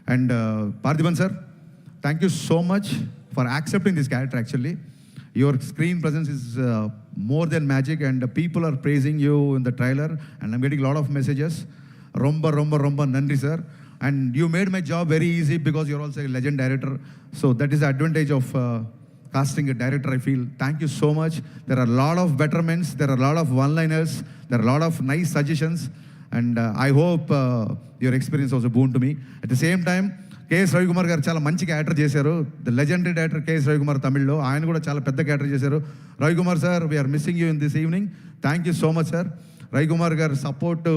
And Parthiban sir, thank you so much for accepting this character actually. Your screen presence is more than magic, and people are praising you in the trailer, and I'm getting a lot of messages. Romba nandri sir. And you made my job very easy because you're also a legend director. So that is the advantage of casting a director, I feel. Thank you so much. There are a lot of betterments, there are a lot of one-liners, there are a lot of nice suggestions, and I hope your experience was a boon to me. At the same time, KS Ravikumar గారు చాలా మంచి character చేశారు. The legendary director KS Ravikumar తమిళ్లో, ఆయన కూడా చాలా పెద్ద character చేశారు. Ravikumar sir, we are missing you in this evening. Thank you so much sir. Ravikumar గారు సపోర్ట్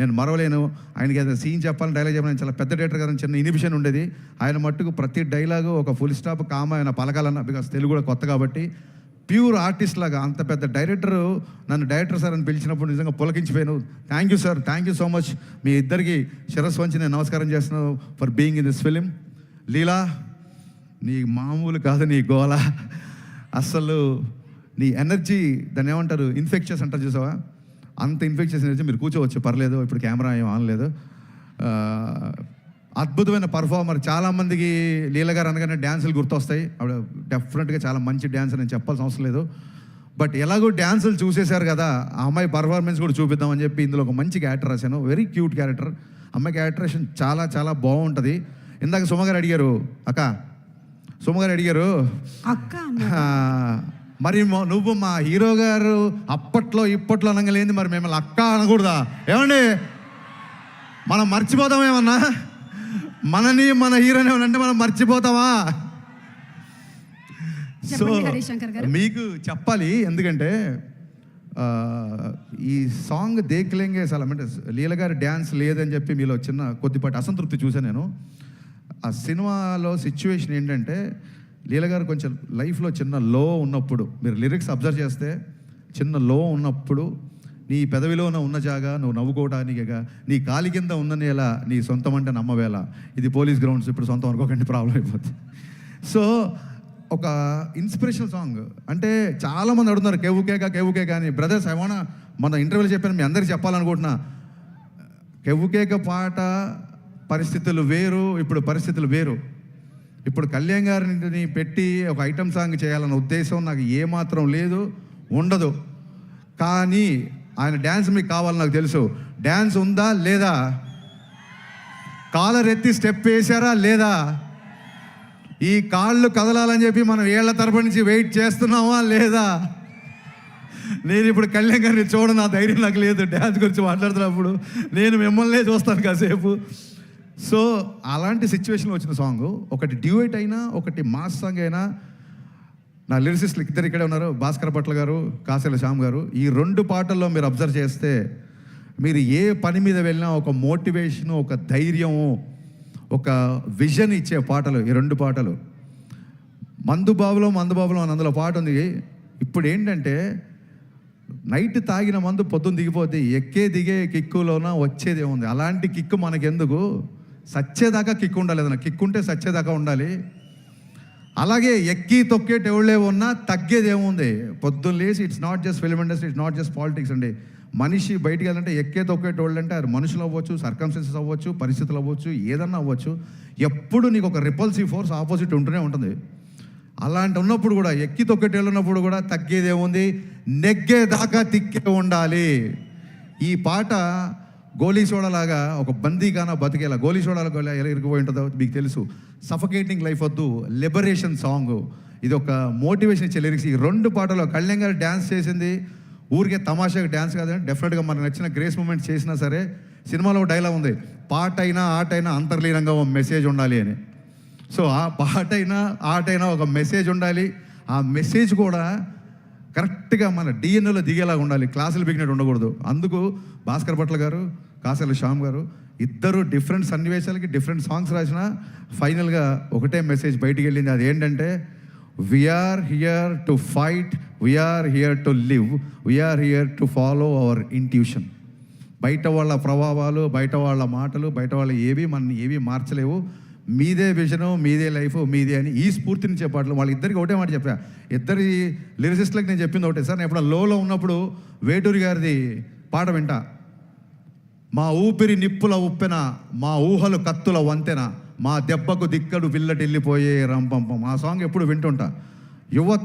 నేను మరవలేను. ఆయనకి ఏదైనా సీన్ చెప్పాలని, డైలాగ్ చెప్పాలని, చాలా పెద్ద డైరెక్టర్ గారు, చిన్న ఇనిబిషన్ ఉండేది. ఆయన మట్టుకు ప్రతి డైలాగు ఒక ఫుల్ స్టాప్ కామ ఆయన పలకాలన్న, బికాస్ తెలుగు కూడా కొత్త కాబట్టి ప్యూర్ ఆర్టిస్ట్ లాగా. అంత పెద్ద డైరెక్టర్ నన్ను డైరెక్టర్ సార్ అని పిలిచినప్పుడు నిజంగా పులకించిపోయాను. Thank you sir, thank you so much. మీ ఇద్దరికి శిరస్సు వంచి నేను నమస్కారం చేస్తున్నాను for being in this film. Leela, నీ మామూలు కాదు నీ గోల, అస్సలు నీ ఎనర్జీ, దాన్ని ఏమంటారు, ఇన్ఫెక్షన్స్ అంటారు చూసావా, అంత ఇన్ఫెక్షన్ ఎనర్జీ. మీరు కూర్చోవచ్చు, పర్లేదు, ఇప్పుడు కెమెరా ఏం ఆనలేదు. అద్భుతమైన పర్ఫార్మర్. చాలామందికి లీల గారు అనగానే డ్యాన్సులు గుర్తొస్తాయి. ఆవిడ డెఫినెట్గా చాలా మంచి డ్యాన్స్ నేను చెప్పాల్సిన అవసరం లేదు. బట్ ఎలాగో డ్యాన్సులు చూసేశారు కదా, ఆ అమ్మాయి పర్ఫార్మెన్స్ కూడా చూపిద్దామని చెప్పి ఇందులో ఒక మంచి క్యారెక్టర్ రాశాను. Very cute character. అమ్మాయి క్యారెక్టరేషన్ చాలా చాలా బాగుంటుంది. ఇందాక సుమగారు అడిగారు, అక్క సుమగారు అడిగారు, అక్క మరి నువ్వు మా హీరో గారు అప్పట్లో ఇప్పట్లో అనగలేంది, మరి మిమ్మల్ని అక్క అనకూడదా? ఏమండి, మనం మర్చిపోతామేమన్నా? మనని మన హీరోని అంటే మనం మర్చిపోతామా? సో మీకు చెప్పాలి, ఎందుకంటే ఈ సాంగ్ దేఖ్లేంగే అసలు అంటే లీల గారి డ్యాన్స్ లేదని చెప్పి మీలో చిన్న కొద్దిపాటి అసంతృప్తి చూసాను నేను. ఆ సినిమాలో సిచ్యువేషన్ ఏంటంటే, లీల గారు కొంచెం లైఫ్లో చిన్న లో ఉన్నప్పుడు, మీరు లిరిక్స్ అబ్జర్వ్ చేస్తే చిన్న లో ఉన్నప్పుడు, నీ పెదవిలో ఉన్న జాగా నువ్వు నవ్వుకోవడానికిగా, నీ కాలి కింద ఉన్న నేల నీ సొంతం అంటే నమ్మవేళ. ఇది పోలీస్ గ్రౌండ్స్, ఇప్పుడు సొంతం అనుకోకండి, ప్రాబ్లం అయిపోతుంది. సో ఒక ఇన్స్పిరేషనల్ సాంగ్. అంటే చాలామంది అడుగుతున్నారు కెవ్వుకేక అని. బ్రదర్స్, మన ఇంటర్వ్యూలో చెప్పాను, మీ అందరికీ చెప్పాలనుకుంటున్నా. కెవ్వుకేక పాట పరిస్థితులు వేరు, ఇప్పుడు పరిస్థితులు వేరు. ఇప్పుడు కళ్యాణ్ గారిని పెట్టి ఒక ఐటమ్ సాంగ్ చేయాలన్న ఉద్దేశం నాకు ఏమాత్రం లేదు, ఉండదు. కానీ ఆయన డ్యాన్స్ మీకు కావాలని నాకు తెలుసు. డ్యాన్స్ ఉందా లేదా? కాలర్ ఎత్తి స్టెప్ వేశారా లేదా? ఈ కాళ్ళు కదలాలని చెప్పి మనం ఏళ్ల తరపు నుంచి వెయిట్ చేస్తున్నామా లేదా? నేను ఇప్పుడు కళ్యాణ్ గారిని చూడను, నా ధైర్యం నాకు లేదు. డ్యాన్స్ గురించి మాట్లాడుతున్నప్పుడు నేను మిమ్మల్నే చూస్తాను కాసేపు. సో అలాంటి సిచ్యువేషన్లో వచ్చిన సాంగ్, ఒకటి డ్యూయట్ అయినా, ఒకటి మాస్ సాంగ్ అయినా. నా లిరిసిస్టులు ఇద్దరు ఇక్కడే ఉన్నారు, భాస్కర్ భట్ల గారు, కాసేల శ్యామ్ గారు. ఈ రెండు పాటల్లో మీరు అబ్జర్వ్ చేస్తే, మీరు ఏ పని మీద వెళ్ళినా ఒక మోటివేషను, ఒక ధైర్యము, ఒక విజన్ ఇచ్చే పాటలు ఈ రెండు పాటలు. మందుబాబులో అని అందులో పాట ఉంది. ఇప్పుడు ఏంటంటే, నైట్ తాగిన మందు పొద్దున్న దిగిపోతే ఎక్కే దిగే కిక్కులోన వచ్చేది ఏముంది? అలాంటి కిక్కు మనకెందుకు? సచ్చేదాకా కిక్కు ఉండాలి. ఏదైనా కిక్కు ఉంటే సచ్చేదాకా ఉండాలి. అలాగే ఎక్కి తొక్కేటి ఎవళ్ళే ఉన్నా తగ్గేది ఏముంది? పొద్దున్న లేచి, it's not just film industry, it's not just politics అండి. మనిషి బయటికి వెళ్ళాలంటే ఎక్కే తొక్కేటి వాళ్ళు అంటే అది మనుషులు అవ్వచ్చు, సర్కమ్స్టెన్సెస్ అవ్వచ్చు, పరిస్థితులు అవ్వచ్చు, ఏదన్నా అవ్వచ్చు. ఎప్పుడు నీకు ఒక రిపల్సివ్ ఫోర్స్ ఆపోజిట్ ఉంటూనే ఉంటుంది. అలాంటి ఉన్నప్పుడు కూడా, ఎక్కి తొక్కేటి వాళ్ళు ఉన్నప్పుడు కూడా తగ్గేది ఏముంది? నెగ్గేదాకా తిక్కే ఉండాలి. ఈ పాట గోలీ సోడాలాగా ఒక బందీగానా బతికేలా, గోలీ సోడాలో ఎలా ఇరిగిపోయి ఉంటుందో మీకు తెలుసు. సఫకేటింగ్ లైఫ్ వద్దు, లిబరేషన్ సాంగ్. ఇది ఒక మోటివేషన్ ఇచ్చే లిరిక్స్. ఈ రెండు పాటలో కళ్యాణ్ గారు డ్యాన్స్ చేసింది ఊరికే తమాషాగా డ్యాన్స్ కాదండి, డెఫినెట్గా మనకు నచ్చిన గ్రేస్ మూమెంట్ చేసినా సరే. సినిమాలో డైలాగ్ ఉంది, పాట అయినా ఆటైనా అంతర్లీనంగా ఒక మెసేజ్ ఉండాలి అని. సో ఆ పాటైనా ఆటైనా ఒక మెసేజ్ ఉండాలి. ఆ మెసేజ్ కూడా కరెక్ట్గా మన డిఎన్ఏలో దిగేలాగా ఉండాలి, క్లాసులు బిగినట్టు ఉండకూడదు. అందుకు భాస్కర్ భట్ల గారు, కాసేల శ్యామ్ గారు ఇద్దరు డిఫరెంట్ సన్నివేశాలకి డిఫరెంట్ సాంగ్స్ రాసిన ఫైనల్గా ఒకటే మెసేజ్ బయటికి వెళ్ళింది. అది ఏంటంటే, we are here to fight, we are here to live, we are here to follow our intuition. బయట వాళ్ళ ప్రభావాలు, బయట వాళ్ళ మాటలు, బయట వాళ్ళ ఏవి మార్చలేవు. మీదే విజను, మీదే లైఫ్, మీదే అని ఈ స్ఫూర్తినిచ్చే పాటలు. వాళ్ళిద్దరికి ఒకటే మాట చెప్పా, ఇద్దరి లిరిసిస్టులకు నేను చెప్పింది ఒకటే సార్. నేను ఎప్పుడు లోలో ఉన్నప్పుడు వేటూరి గారిది పాట వింటా. మా ఊపిరి నిప్పుల ఉప్పెన, మా ఊహలు కత్తుల వంతెన, మా దెబ్బకు దిక్కడు పిల్లటి వెళ్ళిపోయే రంపంపం. ఆ సాంగ్ ఎప్పుడు వింటుంటా. యువత